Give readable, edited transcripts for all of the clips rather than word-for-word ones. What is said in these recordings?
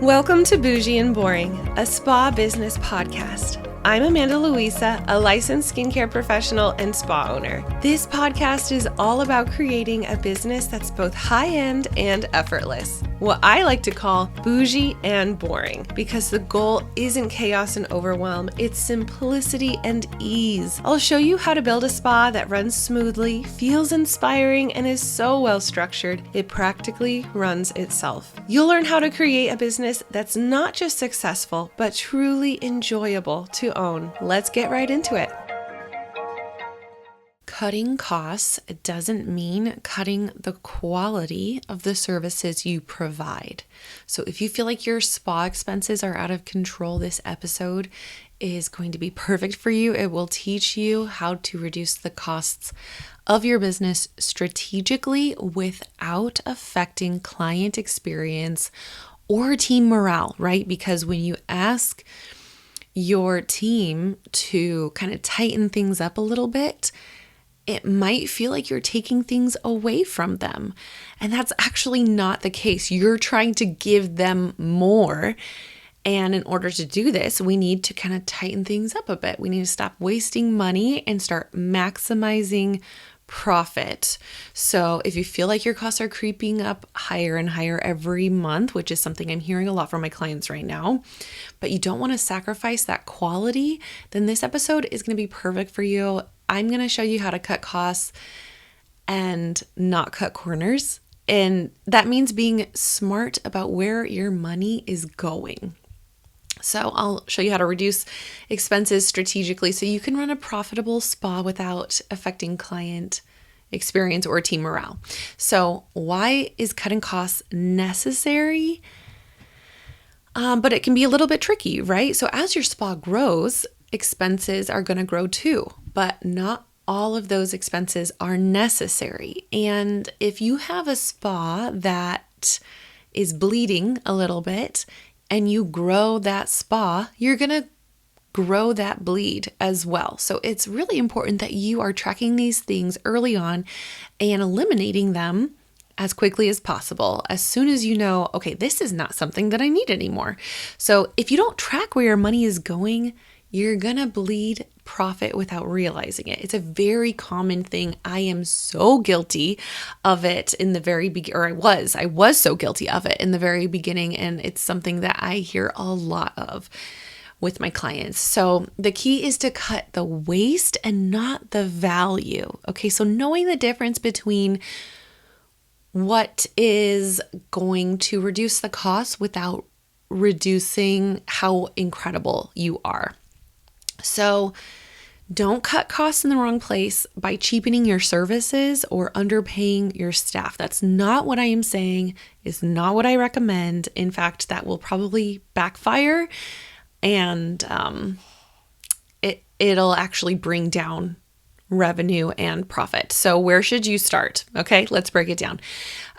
Welcome to Bougie and Boring, a spa business podcast. I'm Amanda Louisa, a licensed skincare professional and spa owner. This podcast is all about creating a business that's both high-end and effortless. What I like to call bougie and boring, because the goal isn't chaos and overwhelm, it's simplicity and ease. I'll show you how to build a spa that runs smoothly, feels inspiring, and is so well structured, it practically runs itself. You'll learn how to create a business that's not just successful, but truly enjoyable to own. Let's get right into it. Cutting costs doesn't mean cutting the quality of the services you provide. So if you feel like your spa expenses are out of control, this episode is going to be perfect for you. It will teach you how to reduce the costs of your business strategically without affecting client experience or team morale, right? Because when you ask your team to kind of tighten things up a little bit, it might feel like you're taking things away from them. And that's actually not the case. You're trying to give them more. And in order to do this, we need to kind of tighten things up a bit. We need to stop wasting money and start maximizing profit. So if you feel like your costs are creeping up higher and higher every month, which is something I'm hearing a lot from my clients right now, but you don't want to sacrifice that quality, then this episode is going to be perfect for you. I'm going to show you how to cut costs and not cut corners. And that means being smart about where your money is going. So I'll show you how to reduce expenses strategically so you can run a profitable spa without affecting client experience or team morale. So why is cutting costs necessary? But it can be a little bit tricky, right? So as your spa grows, expenses are going to grow too, but not all of those expenses are necessary. And if you have a spa that is bleeding a little bit, and you grow that spa, you're going to grow that bleed as well. So it's really important that you are tracking these things early on and eliminating them as quickly as possible. As soon as you know, okay, this is not something that I need anymore. So if you don't track where your money is going, you're going to bleed profit without realizing it. It's a very common thing. I am so guilty of it in the very beginning, or I was so guilty of it in the very beginning. And it's something that I hear a lot of with my clients. So the key is to cut the waste and not the value. Okay. So knowing the difference between what is going to reduce the cost without reducing how incredible you are. So don't cut costs in the wrong place by cheapening your services or underpaying your staff. That's not what I am saying. It's not what I recommend. In fact, that will probably backfire and it'll actually bring down revenue and profit. So where should you start? Okay, let's break it down.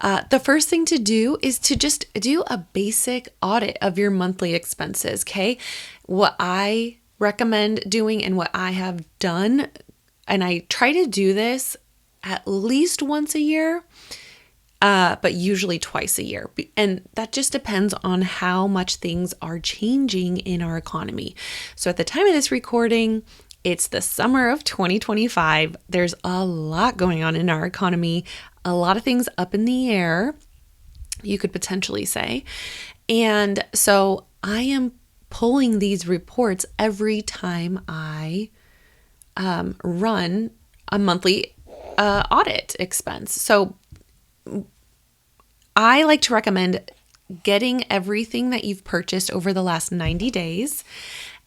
The first thing to do is to just do a basic audit of your monthly expenses. Okay, what I recommend doing and what I have done, and I try to do this at least once a year, but usually twice a year. And that just depends on how much things are changing in our economy. So at the time of this recording, it's the summer of 2025. There's a lot going on in our economy, a lot of things up in the air, you could potentially say. And so I am pulling these reports every time I run a monthly audit expense. So I like to recommend getting everything that you've purchased over the last 90 days.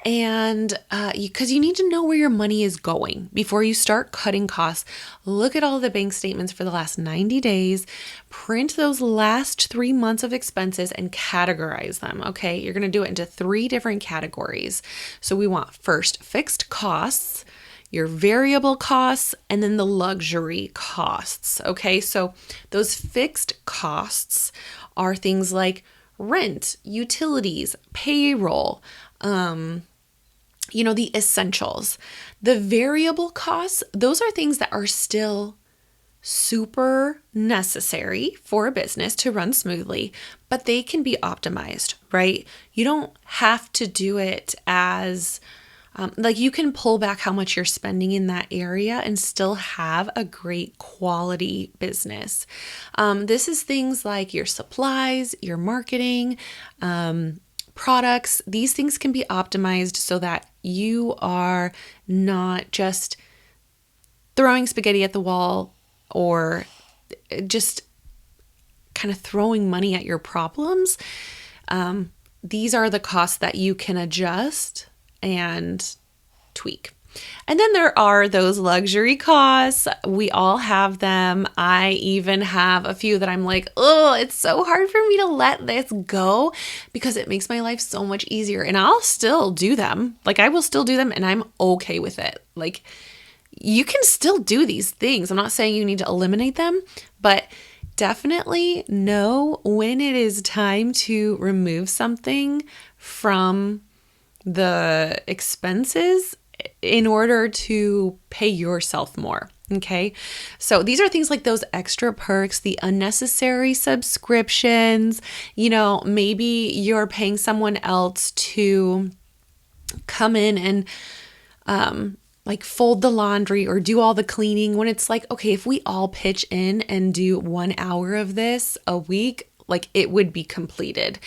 And because you need to know where your money is going before you start cutting costs. Look at all the bank statements for the last 90 days, print those last 3 months of expenses and categorize them. Okay, you're going to do it into 3 different categories. So we want first fixed costs, your variable costs, and then the luxury costs. Okay, so those fixed costs are things like rent, utilities, payroll, the essentials. The variable costs, those are things that are still super necessary for a business to run smoothly, but they can be optimized, right? You don't have to do it as like you can pull back how much you're spending in that area and still have a great quality business. This is things like your supplies, your marketing, products. These things can be optimized so that you are not just throwing spaghetti at the wall or just kind of throwing money at your problems. These are the costs that you can adjust and tweak. And then there are those luxury costs. We all have them. I even have a few that I'm like, oh, it's so hard for me to let this go because it makes my life so much easier. And I'll still do them. Like I will still do them and I'm okay with it. Like you can still do these things. I'm not saying you need to eliminate them, but definitely know when it is time to remove something from the expenses in order to pay yourself more. Okay. So these are things like those extra perks, the unnecessary subscriptions, maybe you're paying someone else to come in and, like fold the laundry or do all the cleaning when it's like, okay, if we all pitch in and do 1 hour of this a week, like it would be completed.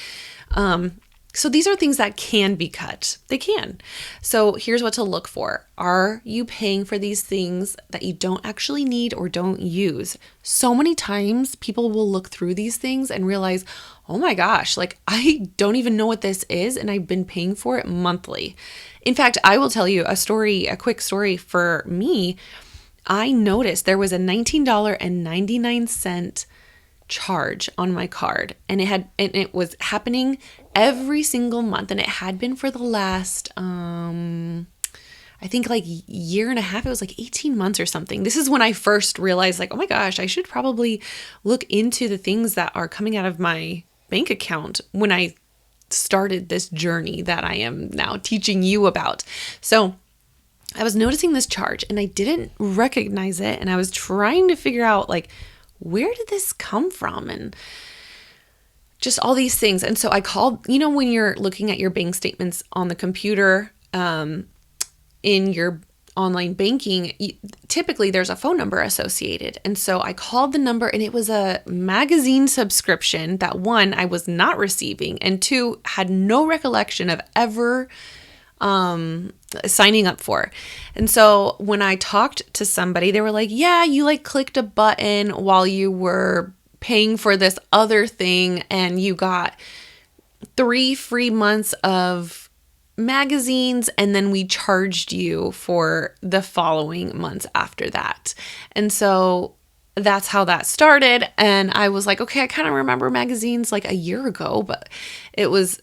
So these are things that can be cut. They can. So here's what to look for. Are you paying for these things that you don't actually need or don't use? So many times people will look through these things and realize, oh my gosh, like I don't even know what this is and I've been paying for it monthly. In fact, I will tell you a quick story for me. I noticed there was a $19.99 charge on my card and it was happening every single month and it had been for the last I think like year and a half. It was like 18 months or something. This is when I first realized like, oh my gosh, I should probably look into the things that are coming out of my bank account when I started this journey that I am now teaching you about. So I was noticing this charge and I didn't recognize it and I was trying to figure out like, where did this come from? And just all these things. And so I called, when you're looking at your bank statements on the computer, in your online banking, typically there's a phone number associated. And so I called the number and it was a magazine subscription that one, I was not receiving, and two, had no recollection of ever signing up for. And so when I talked to somebody, they were like, yeah, you like clicked a button while you were paying for this other thing and you got 3 free months of magazines and then we charged you for the following months after that. And so that's how that started. And I was like, okay, I kind of remember magazines like a year ago, but it was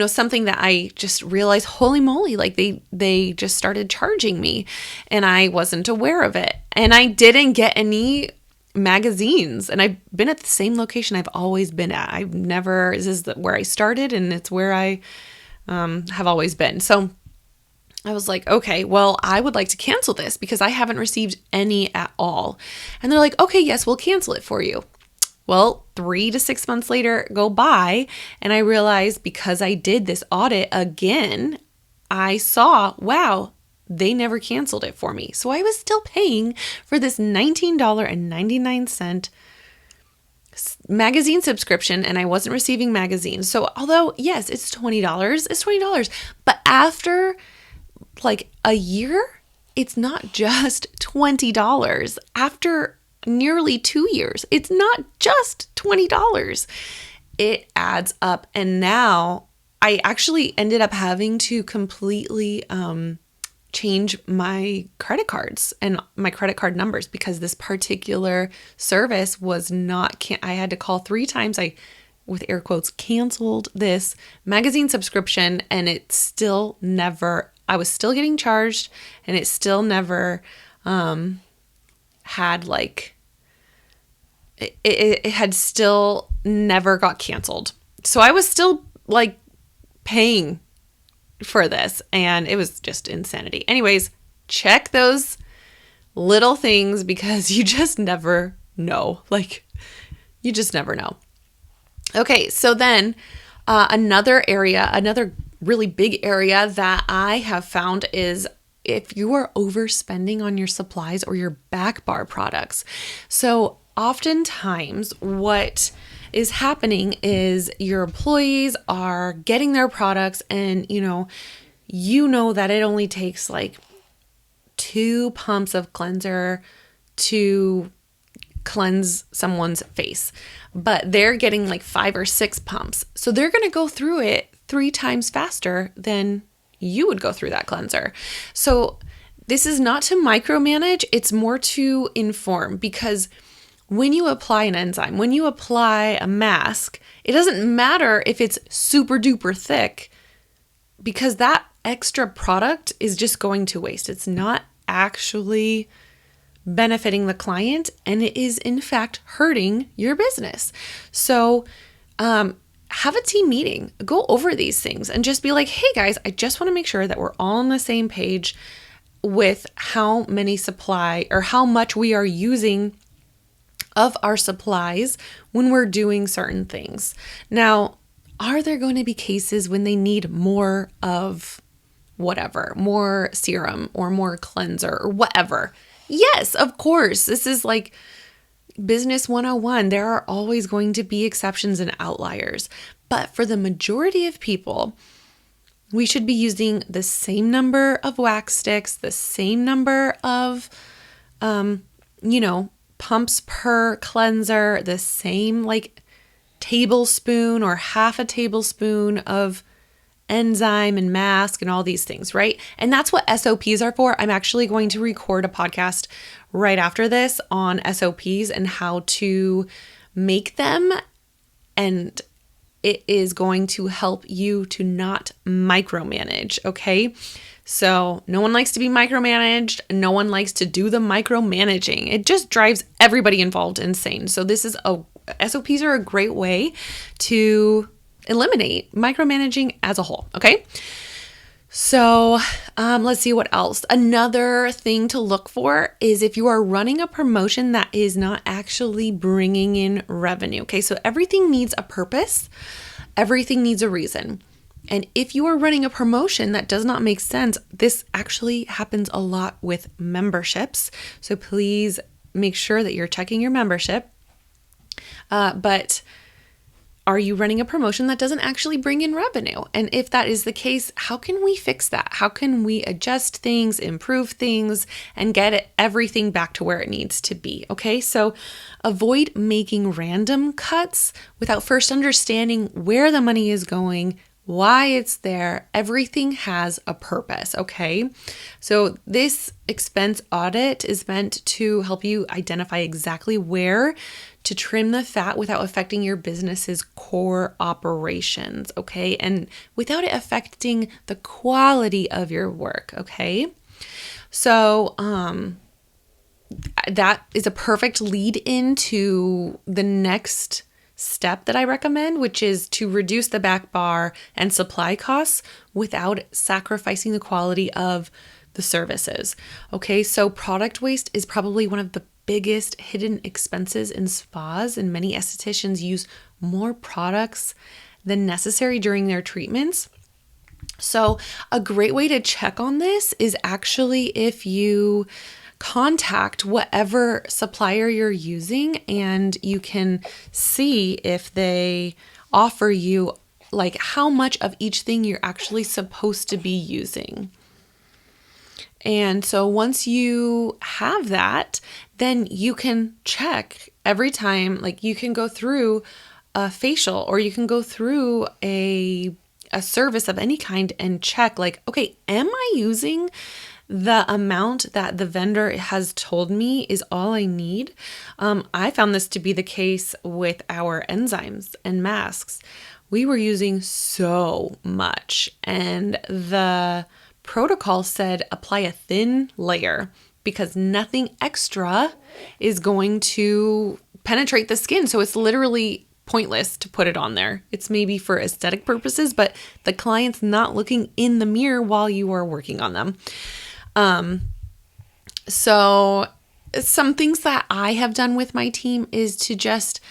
something that I just realized, holy moly, like they just started charging me and I wasn't aware of it. And I didn't get any magazines and I've been at the same location I've always been at. This is where I started and it's where I have always been. So I was like, okay, well, I would like to cancel this because I haven't received any at all. And they're like, okay, yes, we'll cancel it for you. Well, 3 to 6 months later go by and I realized because I did this audit again, I saw, wow, they never canceled it for me. So I was still paying for this $19.99 magazine subscription and I wasn't receiving magazines. So although, yes, it's $20, but after like a year, it's not just $20. After nearly 2 years, it's not just $20. It adds up. And now I actually ended up having to completely change my credit cards and my credit card numbers because this particular service was not, I had to call 3 times. I, with air quotes, canceled this magazine subscription and it still never, I was still getting charged and it still never had like, it had still never got canceled. So I was still like paying for this and it was just insanity. Anyways, check those little things because you just never know. Like, you just never know. Okay, so then another really big area that I have found is if you are overspending on your supplies or your backbar products. So oftentimes what is happening is your employees are getting their products and you know that it only takes like 2 pumps of cleanser to cleanse someone's face, but they're getting like 5 or 6 pumps. So they're going to go through it 3 times faster than you would go through that cleanser. So this is not to micromanage, it's more to inform, because when you apply an enzyme, when you apply a mask, it doesn't matter if it's super duper thick, because that extra product is just going to waste. It's not actually benefiting the client, and it is in fact hurting your business. So have a team meeting, go over these things and just be like, hey guys, I just want to make sure that we're all on the same page with how many supply or how much we are using of our supplies when we're doing certain things. Now, are there going to be cases when they need more of whatever, more serum or more cleanser or whatever? Yes, of course. This is like business 101. There are always going to be exceptions and outliers. But for the majority of people, we should be using the same number of wax sticks, the same number of, pumps per cleanser, the same like tablespoon or half a tablespoon of enzyme and mask and all these things, right? And that's what SOPs are for. I'm actually going to record a podcast right after this on SOPs and how to make them. And it is going to help you to not micromanage, okay? So no one likes to be micromanaged. No one likes to do the micromanaging. It just drives everybody involved insane. So SOPs are a great way to eliminate micromanaging as a whole, okay? So let's see what else. Another thing to look for is if you are running a promotion that is not actually bringing in revenue, okay? So everything needs a purpose. Everything needs a reason. And if you are running a promotion that does not make sense, this actually happens a lot with memberships. So please make sure that you're checking your membership. But are you running a promotion that doesn't actually bring in revenue? And if that is the case, how can we fix that? How can we adjust things, improve things, and get everything back to where it needs to be? Okay, so avoid making random cuts without first understanding where the money is going, why it's there. Everything has a purpose, okay? So this expense audit is meant to help you identify exactly where to trim the fat without affecting your business's core operations, okay? And without it affecting the quality of your work, okay? So that is a perfect lead into the next step that I recommend, which is to reduce the back bar and supply costs without sacrificing the quality of the services. Okay, so product waste is probably one of the biggest hidden expenses in spas, and many estheticians use more products than necessary during their treatments. So a great way to check on this is actually if you contact whatever supplier you're using and you can see if they offer you like how much of each thing you're actually supposed to be using. And so once you have that, then you can check every time, like you can go through a facial or you can go through a service of any kind and check like, okay, am I using the amount that the vendor has told me is all I need? I found this to be the case with our enzymes and masks. We were using so much, and the protocol said apply a thin layer because nothing extra is going to penetrate the skin. So it's literally pointless to put it on there. It's maybe for aesthetic purposes, but the client's not looking in the mirror while you are working on them. So some things that I have done with my team is to just,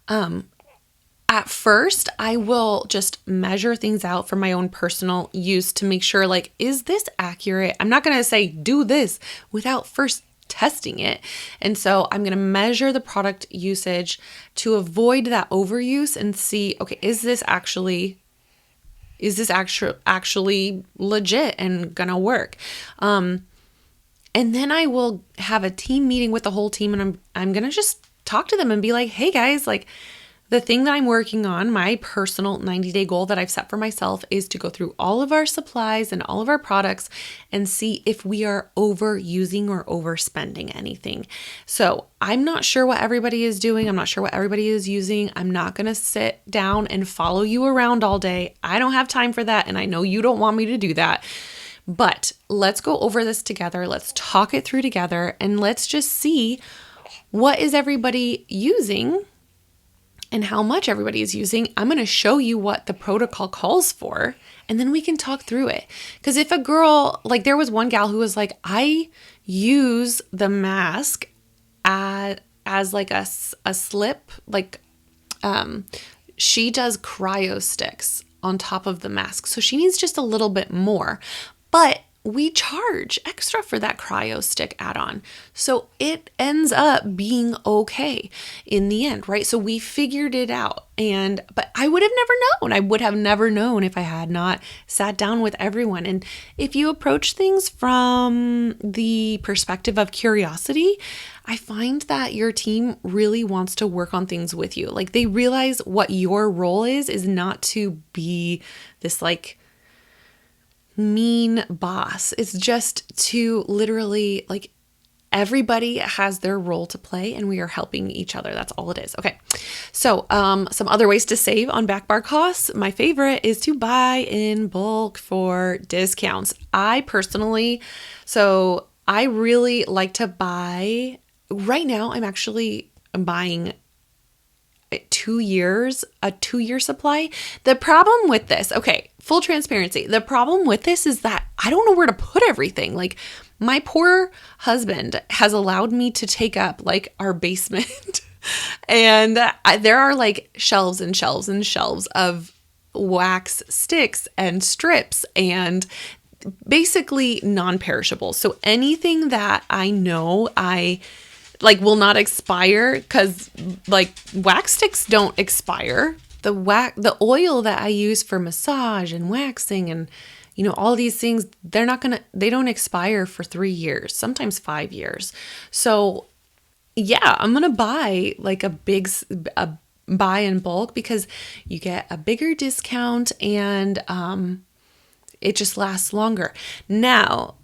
at first, I will just measure things out for my own personal use to make sure, like, is this accurate? I'm not going to say do this without first testing it. And so I'm going to measure the product usage to avoid that overuse and see, okay, is this actually legit and going to work? And then I will have a team meeting with the whole team, and I'm going to just talk to them and be like, hey guys, like, the thing that I'm working on, my personal 90-day goal that I've set for myself, is to go through all of our supplies and all of our products and see if we are overusing or overspending anything. So I'm not sure what everybody is doing. I'm not sure what everybody is using. I'm not going to sit down and follow you around all day. I don't have time for that. And I know you don't want me to do that. But let's go over this together. Let's talk it through together. And let's just see, what is everybody using and how much everybody is using. I'm going to show you what the protocol calls for, and then we can talk through it. Because if a girl, like, there was one gal who was like, I use the mask as like a slip, like, she does cryo sticks on top of the mask. So she needs just a little bit more, but we charge extra for that cryo stick add-on. So it ends up being okay in the end, right? So we figured it out. But I would have never known. I would have never known if I had not sat down with everyone. And if you approach things from the perspective of curiosity, I find that your team really wants to work on things with you. Like, they realize what your role is not to be this, like, mean boss. It's just to literally, like, everybody has their role to play and we are helping each other. That's all it is. Okay. So, some other ways to save on backbar costs. My favorite is to buy in bulk for discounts. I really like to buy. Right now, I'm buying a 2-year supply. The problem with this, okay, full transparency, the problem with this is that I don't know where to put everything. Like, my poor husband has allowed me to take up, like, our basement and there are, like, shelves and shelves and shelves of wax sticks and strips and basically non-perishable. So anything that I know will not expire, because, like, wax sticks don't expire. The oil that I use for massage and waxing and, all these things, they don't expire for 3 years, sometimes 5 years. So yeah, I'm going to buy, like, a buy in bulk, because you get a bigger discount and, it just lasts longer. Now,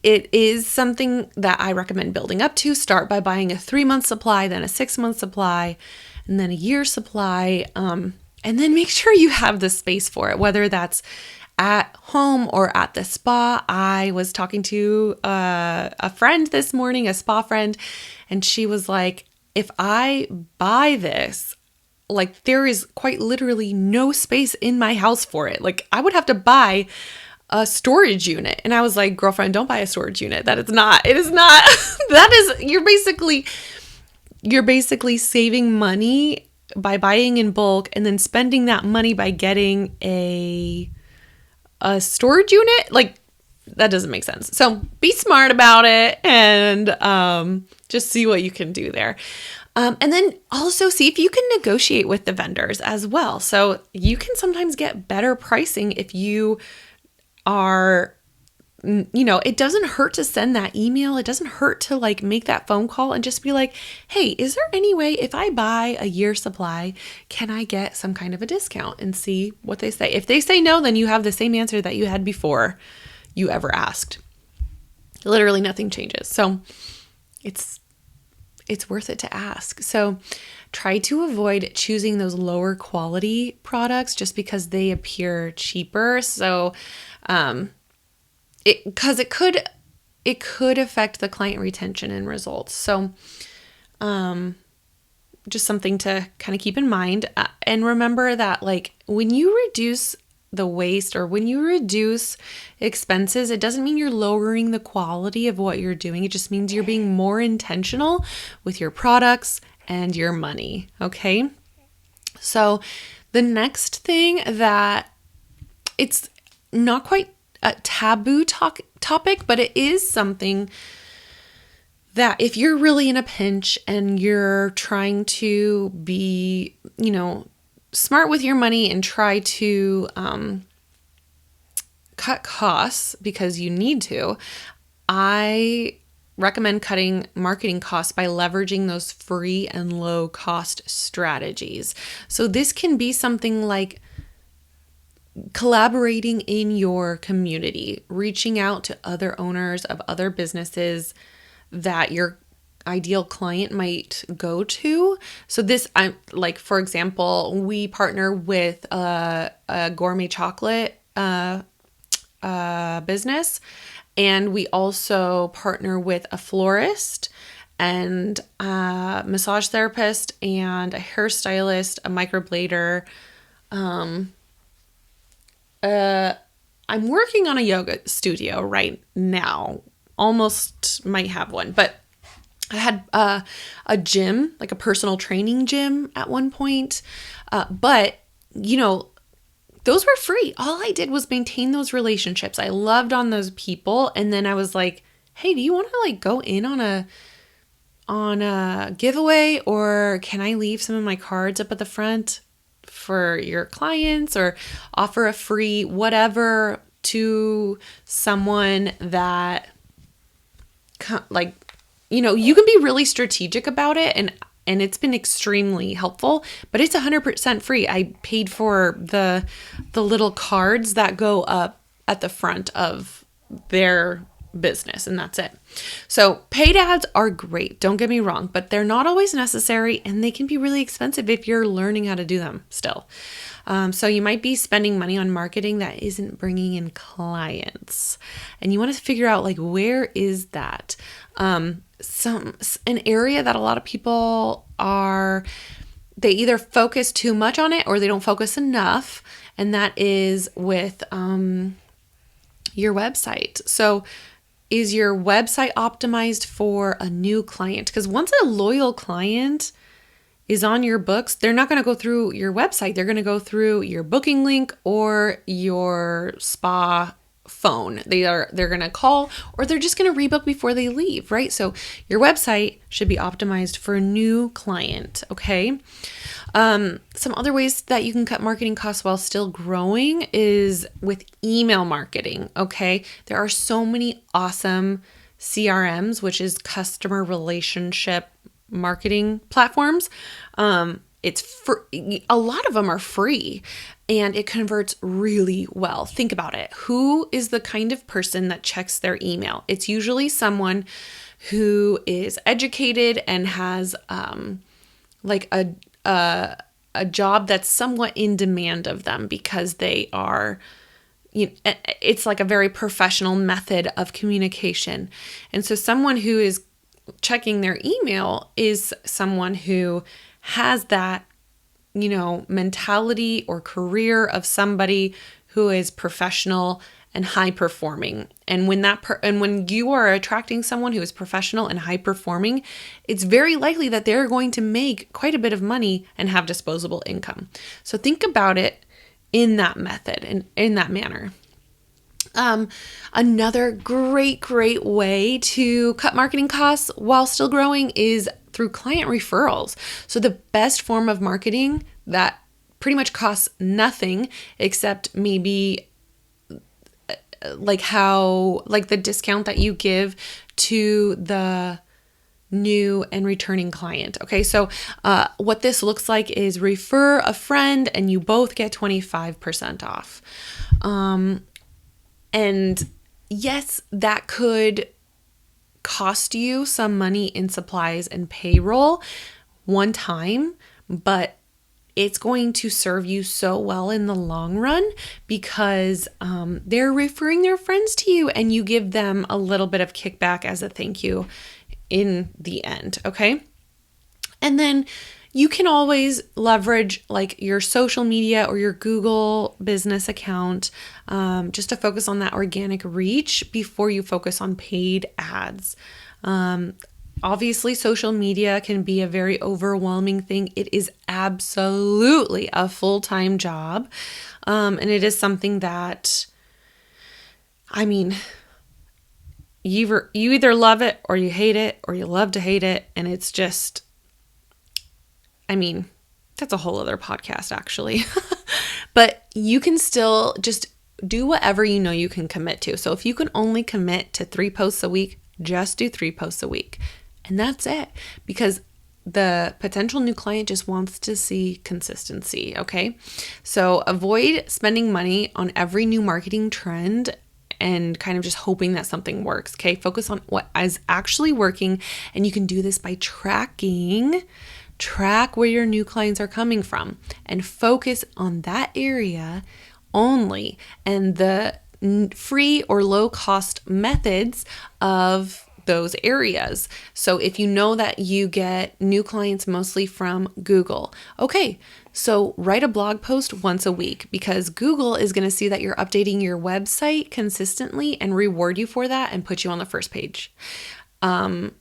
it is something that I recommend building up to. Start by buying a 3-month supply, then a 6-month supply, and then a year supply. And then make sure you have the space for it, whether that's at home or at the spa. I was talking to a friend this morning, a spa friend, and she was like, if I buy this, like, there is quite literally no space in my house for it. Like, I would have to buy a storage unit. And I was like, girlfriend, don't buy a storage unit. It is not, you're basically saving money by buying in bulk and then spending that money by getting a storage unit. Like, that doesn't make sense. So be smart about it and just see what you can do there. And then also see if you can negotiate with the vendors as well. So you can sometimes get better pricing if you are, it doesn't hurt to send that email. It doesn't hurt to, like, make that phone call and just be like, hey, is there any way, if I buy a year supply, can I get some kind of a discount, and see what they say. If they say no, then you have the same answer that you had before you ever asked. Literally nothing changes. So it's worth it to ask. So try to avoid choosing those lower quality products just because they appear cheaper. So, because it could affect the client retention and results. So, just something to kind of keep in mind. And remember that, like, when you reduce the waste, or when you reduce expenses, it doesn't mean you're lowering the quality of what you're doing. It just means you're being more intentional with your products and your money. Okay. So the next thing that it's not quite a taboo topic, but it is something that if you're really in a pinch and you're trying to be, smart with your money and try to cut costs because you need to, I recommend cutting marketing costs by leveraging those free and low cost strategies. So this can be something like collaborating in your community, reaching out to other owners of other businesses that your ideal client might go to. So this, I'm like, for example, we partner with a gourmet chocolate business, and we also partner with a florist and a massage therapist and a hairstylist, a microblader. I'm working on a yoga studio right now. Almost might have one, but I had a gym, like a personal training gym at one point. But, those were free. All I did was maintain those relationships. I loved on those people. And then I was like, hey, do you want to go in on a giveaway, or can I leave some of my cards up at the front for your clients, or offer a free whatever to someone that you can be really strategic about it, and it's been extremely helpful, but it's 100% free. I paid for the little cards that go up at the front of their business, and that's it. So paid ads are great, don't get me wrong, but they're not always necessary, and they can be really expensive if you're learning how to do them still. So you might be spending money on marketing that isn't bringing in clients, and you want to figure out where is that? An area that a lot of people they either focus too much on it or they don't focus enough, and that is with your website. So is your website optimized for a new client? Because once a loyal client is on your books, they're not going to go through your website. They're going to go through your booking link or your spa phone. They're going to call, or they're just going to rebook before they leave, right? So your website should be optimized for a new client, okay? Some other ways that you can cut marketing costs while still growing is with email marketing, okay? There are so many awesome CRMs, which is customer relationship marketing platforms. It's a lot of them are free, and it converts really well. Think about it. Who is the kind of person that checks their email? It's usually someone who is educated and has a job that's somewhat in demand of them, because they are, it's like a very professional method of communication. And so someone who is checking their email is someone who has that, mentality or career of somebody who is professional and high performing. And when you are attracting someone who is professional and high performing, it's very likely that they're going to make quite a bit of money and have disposable income. So think about it in that method and in that manner. Another great way to cut marketing costs while still growing is through client referrals. So the best form of marketing that pretty much costs nothing except maybe the discount that you give to the new and returning client. Okay, so what this looks like is refer a friend and you both get 25% off. And yes, that could cost you some money in supplies and payroll one time, but it's going to serve you so well in the long run, because they're referring their friends to you and you give them a little bit of kickback as a thank you in the end, okay? And then, You can always leverage like your social media or your Google business account just to focus on that organic reach before you focus on paid ads. Obviously, social media can be a very overwhelming thing. It is absolutely a full-time job. And it is something that, I mean, you either love it or you hate it or you love to hate it. And it's just, I mean, that's a whole other podcast actually. But you can still just do whatever you know you can commit to. So if you can only commit to 3 posts a week, just do 3 posts a week. And that's it. Because the potential new client just wants to see consistency, okay? So avoid spending money on every new marketing trend and kind of just hoping that something works, okay? Focus on what is actually working, and you can do this by track where your new clients are coming from and focus on that area only and the free or low cost methods of those areas. So if you know that you get new clients mostly from Google, okay, so write a blog post once a week because Google is going to see that you're updating your website consistently and reward you for that and put you on the first page. And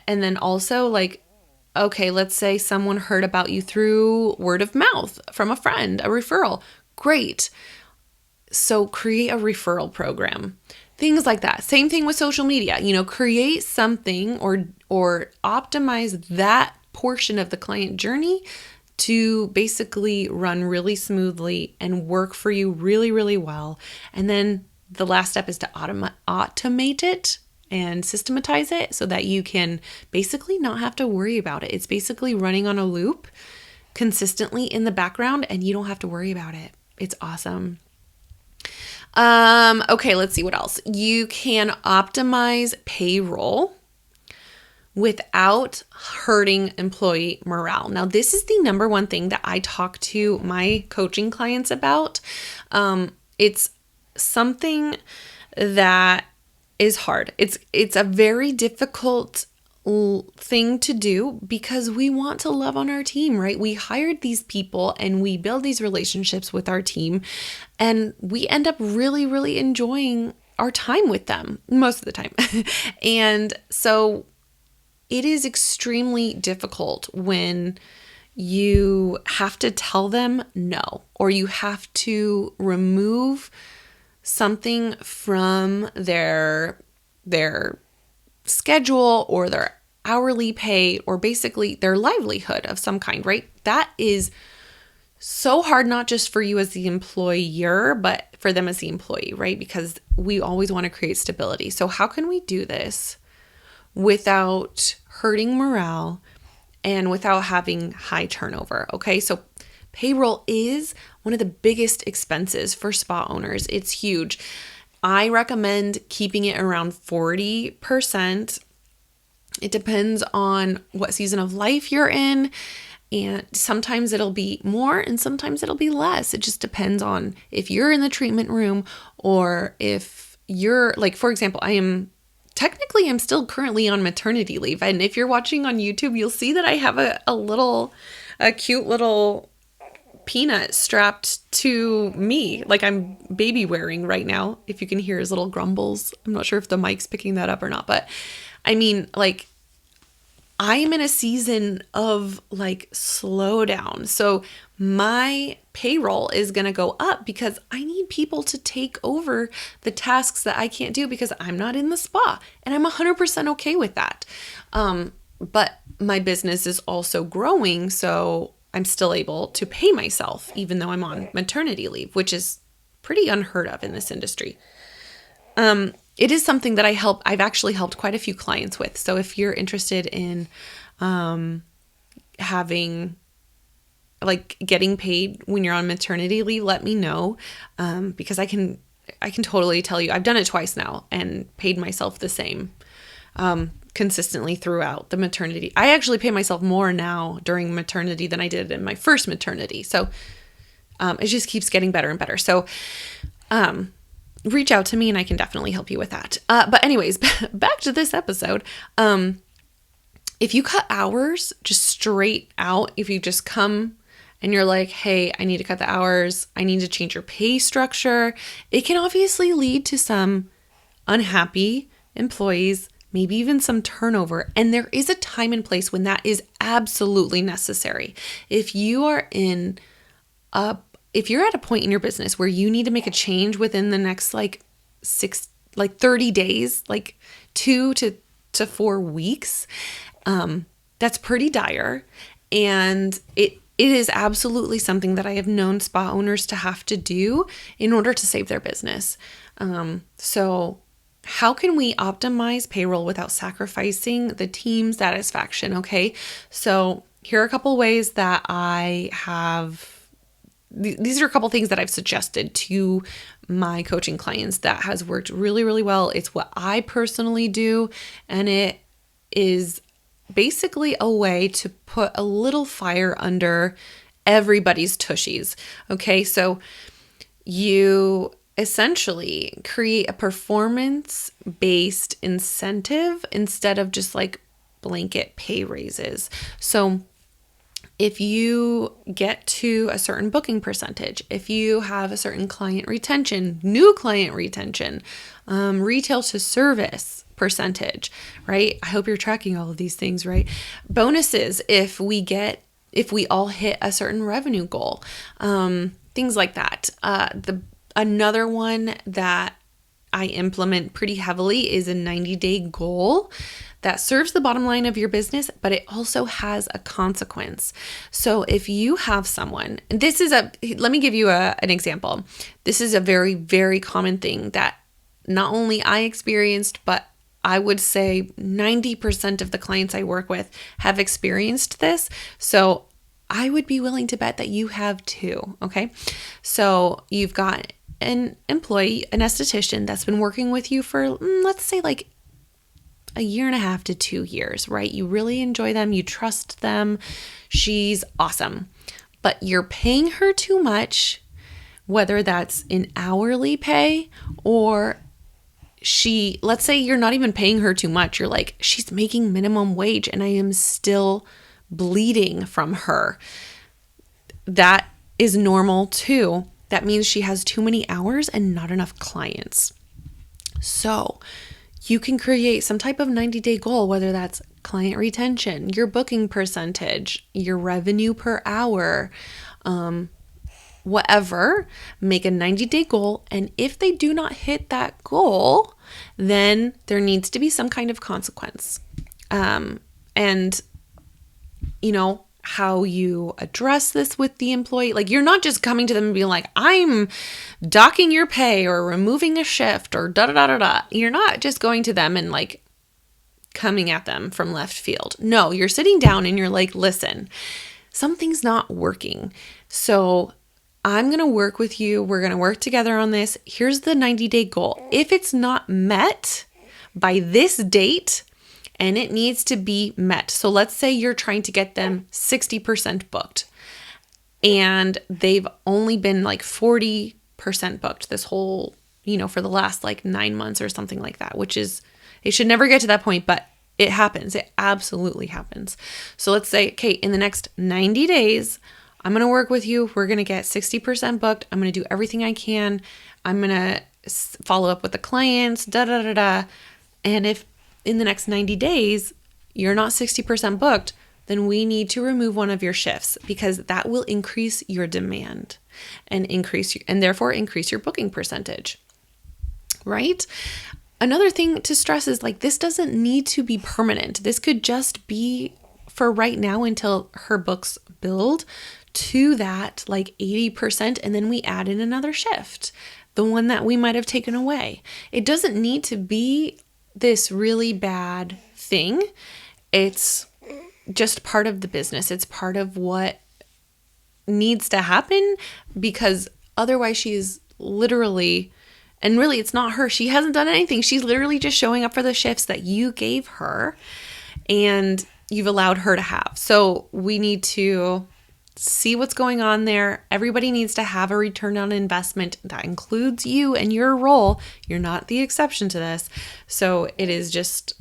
then also like, okay, let's say someone heard about you through word of mouth from a friend, a referral. Great. So create a referral program. Things like that. Same thing with social media. Create something or optimize that portion of the client journey to basically run really smoothly and work for you really, really well. And then the last step is to automate it and systematize it so that you can basically not have to worry about it. It's basically running on a loop consistently in the background and you don't have to worry about it. It's awesome. Okay, let's see what else. You can optimize payroll without hurting employee morale. Now, this is the number one thing that I talk to my coaching clients about. It's something that is hard. It's a very difficult thing to do because we want to love on our team, right? We hired these people and we build these relationships with our team and we end up really, really enjoying our time with them most of the time. And so it is extremely difficult when you have to tell them no, or you have to remove something from their schedule or their hourly pay or basically their livelihood of some kind, right? That is so hard, not just for you as the employer, but for them as the employee, right? Because we always want to create stability. So how can we do this without hurting morale and without having high turnover? Okay, so payroll is one of the biggest expenses for spa owners. It's huge. I recommend keeping it around 40%. It depends on what season of life you're in. And sometimes it'll be more and sometimes it'll be less. It just depends on if you're in the treatment room or if you're like, for example, I'm still currently on maternity leave. And if you're watching on YouTube, you'll see that I have a cute little peanut strapped to me, like I'm baby wearing right now. If you can hear his little grumbles, I'm not sure if the mic's picking that up or not, but I mean, like, I'm in a season of like slowdown. So my payroll is going to go up because I need people to take over the tasks that I can't do because I'm not in the spa, and I'm 100% okay with that. But my business is also growing, so I'm still able to pay myself even though I'm on maternity leave, which is pretty unheard of in this industry. It is something that I've actually helped quite a few clients with. So if you're interested in getting paid when you're on maternity leave, let me know, because I can totally tell you, I've done it twice now and paid myself the same consistently throughout the maternity. I actually pay myself more now during maternity than I did in my first maternity. So it just keeps getting better and better. So reach out to me and I can definitely help you with that. But anyways, back to this episode. if you cut hours just straight out, if you just come and you're like, hey, I need to cut the hours, I need to change your pay structure, it can obviously lead to some unhappy employees, maybe even some turnover. And there is a time and place when that is absolutely necessary. If you're at a point in your business where you need to make a change within the next 30 days, 2 to 4 weeks, that's pretty dire. And it is absolutely something that I have known spa owners to have to do in order to save their business. So how can we optimize payroll without sacrificing the team satisfaction? Okay. So here are a couple ways that these are a couple things that I've suggested to my coaching clients that has worked really, really well. It's what I personally do, and it is basically a way to put a little fire under everybody's tushies. Okay, so you essentially create a performance-based incentive instead of just like blanket pay raises. So if you get to a certain booking percentage, if you have a certain client retention, new client retention, retail to service percentage, right? I hope you're tracking all of these things, right? Bonuses, if we all hit a certain revenue goal, things like that. Another one that I implement pretty heavily is a 90-day goal that serves the bottom line of your business, but it also has a consequence. So if you have someone, let me give you an example. This is a very, very common thing that not only I experienced, but I would say 90% of the clients I work with have experienced this. So I would be willing to bet that you have too, okay? So you've got an employee, an esthetician that's been working with you for, let's say like a 1.5 to 2 years, right? You really enjoy them. You trust them. She's awesome. But you're paying her too much, whether that's in hourly pay or let's say you're not even paying her too much. You're like, she's making minimum wage and I am still bleeding from her. That is normal too. That means she has too many hours and not enough clients. So you can create some type of 90-day goal, whether that's client retention, your booking percentage, your revenue per hour, whatever. Make a 90-day goal. And if they do not hit that goal, then there needs to be some kind of consequence. And how you address this with the employee. Like, you're not just coming to them and being like, I'm docking your pay or removing a shift or da-da-da-da-da. You're not just going to them and like coming at them from left field. No, you're sitting down and you're like, listen, something's not working. So I'm going to work with you. We're going to work together on this. Here's the 90-day goal. If it's not met by this date, and it needs to be met. So let's say you're trying to get them 60% booked and they've only been like 40% booked this whole, for the last like 9 months or something like that, which is, it should never get to that point, but it happens. It absolutely happens. So let's say, okay, in the next 90 days, I'm going to work with you. We're going to get 60% booked. I'm going to do everything I can. I'm going to follow up with the clients, And if in the next 90 days, you're not 60% booked, then we need to remove one of your shifts because that will increase your demand and therefore increase your booking percentage, right? Another thing to stress is like, this doesn't need to be permanent. This could just be for right now until her books build to that like 80%. And then we add in another shift, the one that we might have taken away. It doesn't need to be this really bad thing. It's just part of the business. It's part of what needs to happen because otherwise she's literally, and really it's not her. She hasn't done anything. She's literally just showing up for the shifts that you gave her and you've allowed her to have. So we need to see what's going on there. Everybody needs to have a return on investment that includes you and your role. You're not the exception to this. So it is just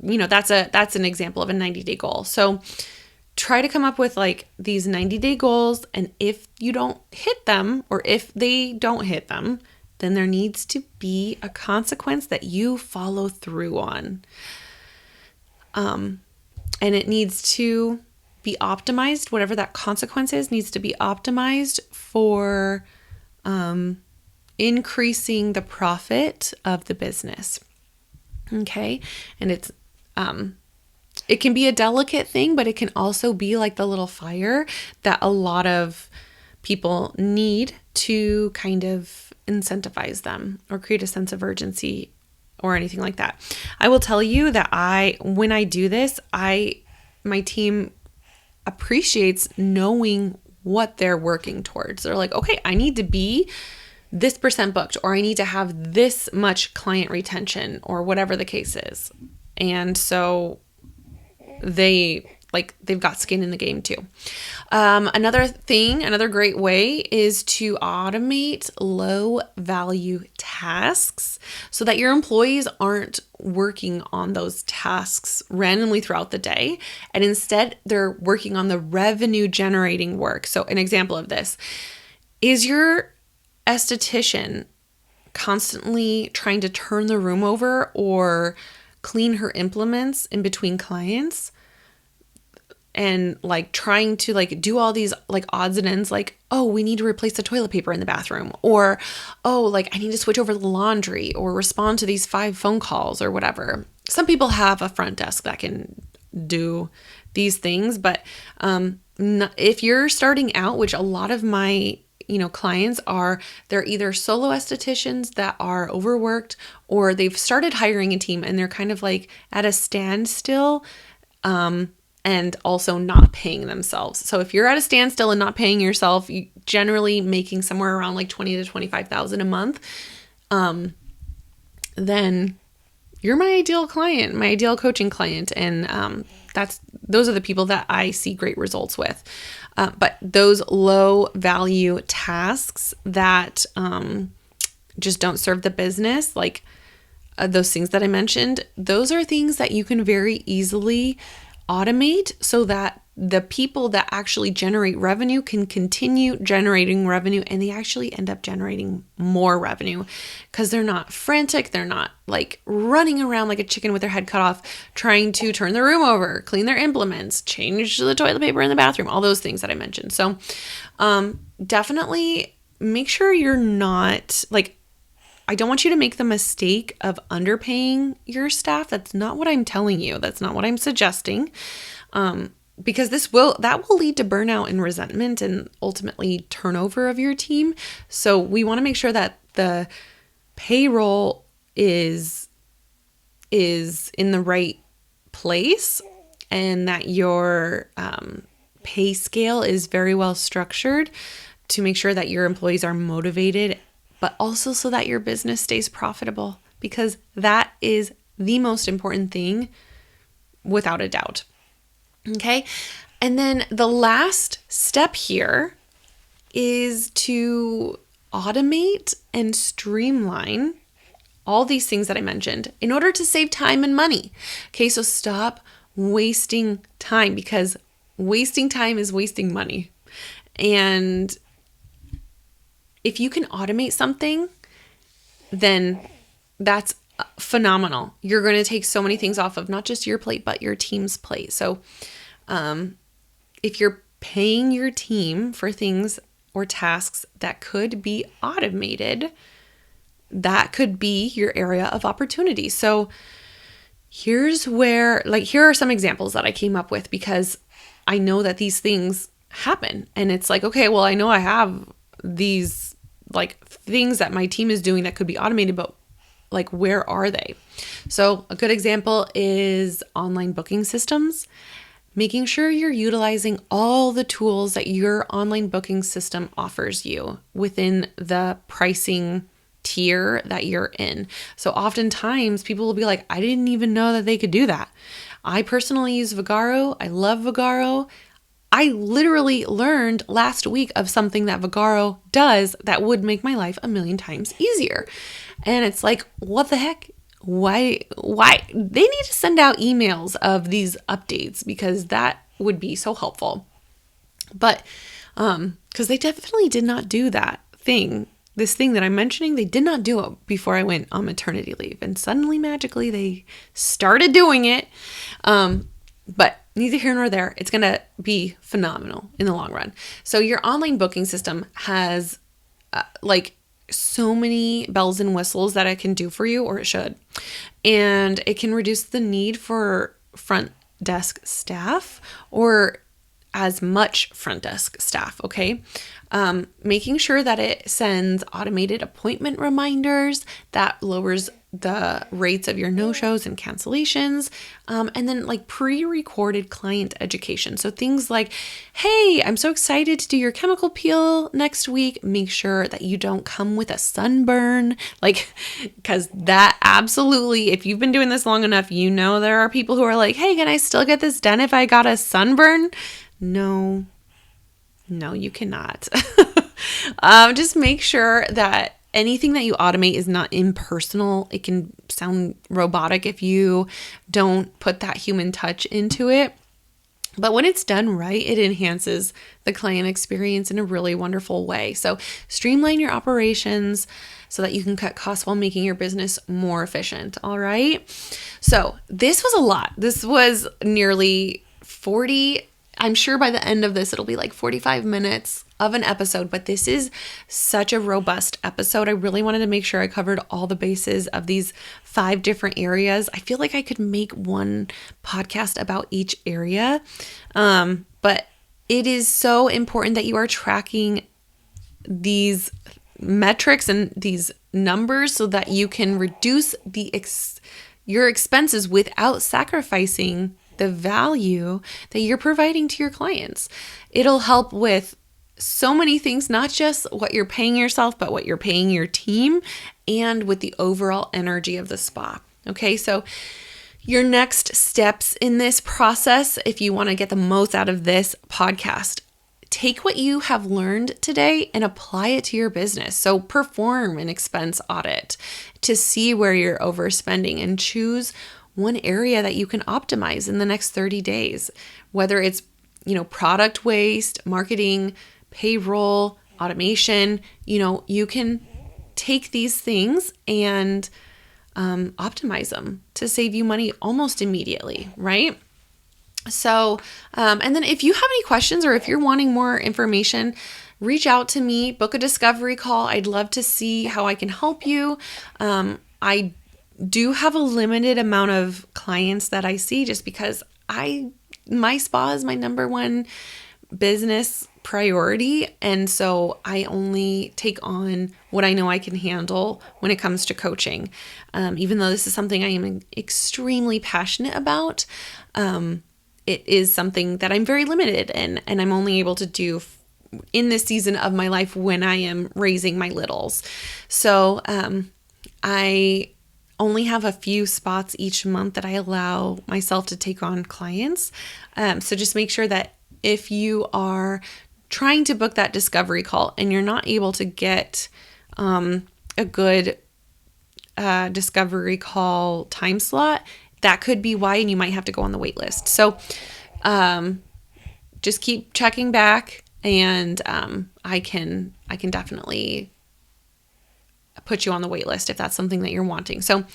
that's an example of a 90-day goal. So try to come up with like these 90-day goals. And if you don't hit them, or if they don't hit them, then there needs to be a consequence that you follow through on. And it needs to be optimized. Whatever that consequence is needs to be optimized for increasing the profit of the business. Okay. And it can be a delicate thing, but it can also be like the little fire that a lot of people need to kind of incentivize them or create a sense of urgency or anything like that. I will tell you that when I do this, my team appreciates knowing what they're working towards. They're like, okay, I need to be this % booked, or I need to have this much client retention, or whatever the case is. And so they've got skin in the game too. Another great way is to automate low value tasks so that your employees aren't working on those tasks randomly throughout the day. And instead they're working on the revenue generating work. So an example of this is your esthetician constantly trying to turn the room over or clean her implements in between clients, and like trying to like do all these like odds and ends, like, oh, we need to replace the toilet paper in the bathroom, or, oh, like I need to switch over the laundry or respond to these 5 phone calls or whatever. Some people have a front desk that can do these things, but if you're starting out, which a lot of my clients are, they're either solo estheticians that are overworked, or they've started hiring a team and they're kind of like at a standstill, and also not paying themselves. So if you're at a standstill and not paying yourself, you generally making somewhere around like $20,000 to $25,000 a month, then you're my ideal client, my ideal coaching client. And those are the people that I see great results with. But those low value tasks that just don't serve the business, like those things that I mentioned, those are things that you can very easily automate so that the people that actually generate revenue can continue generating revenue, and they actually end up generating more revenue because they're not frantic. They're not like running around like a chicken with their head cut off, trying to turn the room over, clean their implements, change the toilet paper in the bathroom, all those things that I mentioned. So definitely make sure you're not like, I don't want you to make the mistake of underpaying your staff. That's not what I'm telling you. That's not what I'm suggesting. Because that will lead to burnout and resentment and ultimately turnover of your team. So we want to make sure that the payroll is in the right place, and that your pay scale is very well structured to make sure that your employees are motivated, but also so that your business stays profitable, because that is the most important thing without a doubt. Okay. And then the last step here is to automate and streamline all these things that I mentioned in order to save time and money. Okay. So stop wasting time, because wasting time is wasting money. And if you can automate something, then that's phenomenal. You're going to take so many things off of not just your plate, but your team's plate. So if you're paying your team for things or tasks that could be automated, that could be your area of opportunity. So here are some examples that I came up with, because I know that these things happen, and it's like, okay, well, I know I have these like things that my team is doing that could be automated, but like, where are they? So a good example is online booking systems. Making sure you're utilizing all the tools that your online booking system offers you within the pricing tier that you're in. So oftentimes people will be like, I didn't even know that they could do that. I personally use Vagaro. I love Vagaro. I literally learned last week of something that Vagaro does that would make my life a million times easier. And it's like, what the heck? why they need to send out emails of these updates, because that would be so helpful. But because they definitely did not do this thing that I'm mentioning, they did not do it before I went on maternity leave, and suddenly magically they started doing it. But neither here nor there. It's going to be phenomenal in the long run. So your online booking system has so many bells and whistles that it can do for you, or it should. And it can reduce the need for front desk staff, or as much front desk staff, okay? Making sure that it sends automated appointment reminders that lowers the rates of your no-shows and cancellations, and then pre-recorded client education. So things like, hey, I'm so excited to do your chemical peel next week. Make sure that you don't come with a sunburn, because that absolutely, if you've been doing this long enough, there are people who are like, hey, can I still get this done if I got a sunburn? No, you cannot. Just make sure that anything that you automate is not impersonal. It can sound robotic if you don't put that human touch into it. But when it's done right, it enhances the client experience in a really wonderful way. So streamline your operations so that you can cut costs while making your business more efficient. All right. So this was a lot. This was nearly 40. I'm sure by the end of this, it'll be 45 minutes of an episode, but this is such a robust episode. I really wanted to make sure I covered all the bases of these 5 different areas. I feel like I could make one podcast about each area, but it is so important that you are tracking these metrics and these numbers so that you can reduce your expenses without sacrificing the value that you're providing to your clients. It'll help with so many things, not just what you're paying yourself, but what you're paying your team, and with the overall energy of the spa. Okay, so your next steps in this process, if you want to get the most out of this podcast, take what you have learned today and apply it to your business. So perform an expense audit to see where you're overspending and choose one area that you can optimize in the next 30 days, whether it's, product waste, marketing, payroll, automation. You can take these things and optimize them to save you money almost immediately, right? So, and then if you have any questions or if you're wanting more information, reach out to me, book a discovery call. I'd love to see how I can help you. I do have a limited amount of clients that I see just because my spa is my number one business priority. And so I only take on what I know I can handle when it comes to coaching. Even though this is something I am extremely passionate about, it is something that I'm very limited in, and I'm only able to do in this season of my life when I am raising my littles. So I only have a few spots each month that I allow myself to take on clients. So just make sure that if you are trying to book that discovery call and you're not able to get a good discovery call time slot, that could be why, and you might have to go on the wait list. So just keep checking back, and I can definitely put you on the wait list if that's something that you're wanting. So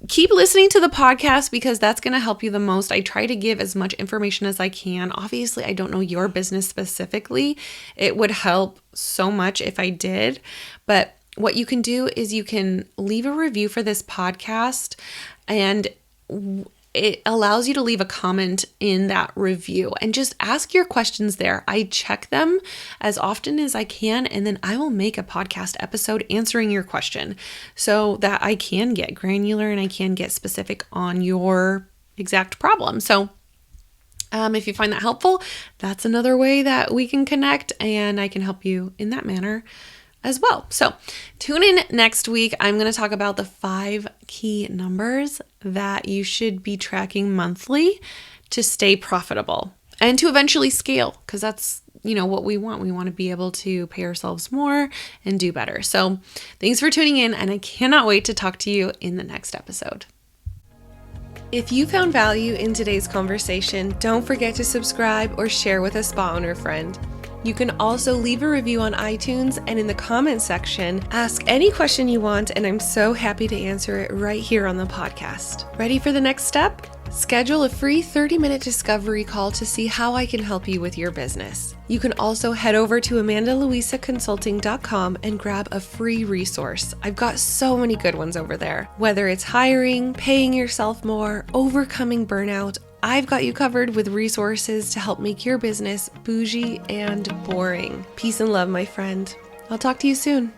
keep listening to the podcast because that's going to help you the most. I try to give as much information as I can. Obviously, I don't know your business specifically. It would help so much if I did. But what you can do is you can leave a review for this podcast, and it allows you to leave a comment in that review and just ask your questions there. I check them as often as I can, and then I will make a podcast episode answering your question so that I can get granular and I can get specific on your exact problem. So if you find that helpful, that's another way that we can connect, and I can help you in that manner as well. So tune in next week. I'm going to talk about the 5 key numbers that you should be tracking monthly to stay profitable and to eventually scale, because that's what we want. We want to be able to pay ourselves more and do better. So thanks for tuning in, and I cannot wait to talk to you in the next episode. If you found value in today's conversation, don't forget to subscribe or share with a spa owner friend. You can also leave a review on iTunes, and in the comments section, ask any question you want, and I'm so happy to answer it right here on the podcast. Ready for the next step? Schedule a free 30-minute discovery call to see how I can help you with your business. You can also head over to amandaluisaconsulting.com and grab a free resource. I've got so many good ones over there. Whether it's hiring, paying yourself more, overcoming burnout, I've got you covered with resources to help make your business bougie and boring. Peace and love, my friend. I'll talk to you soon.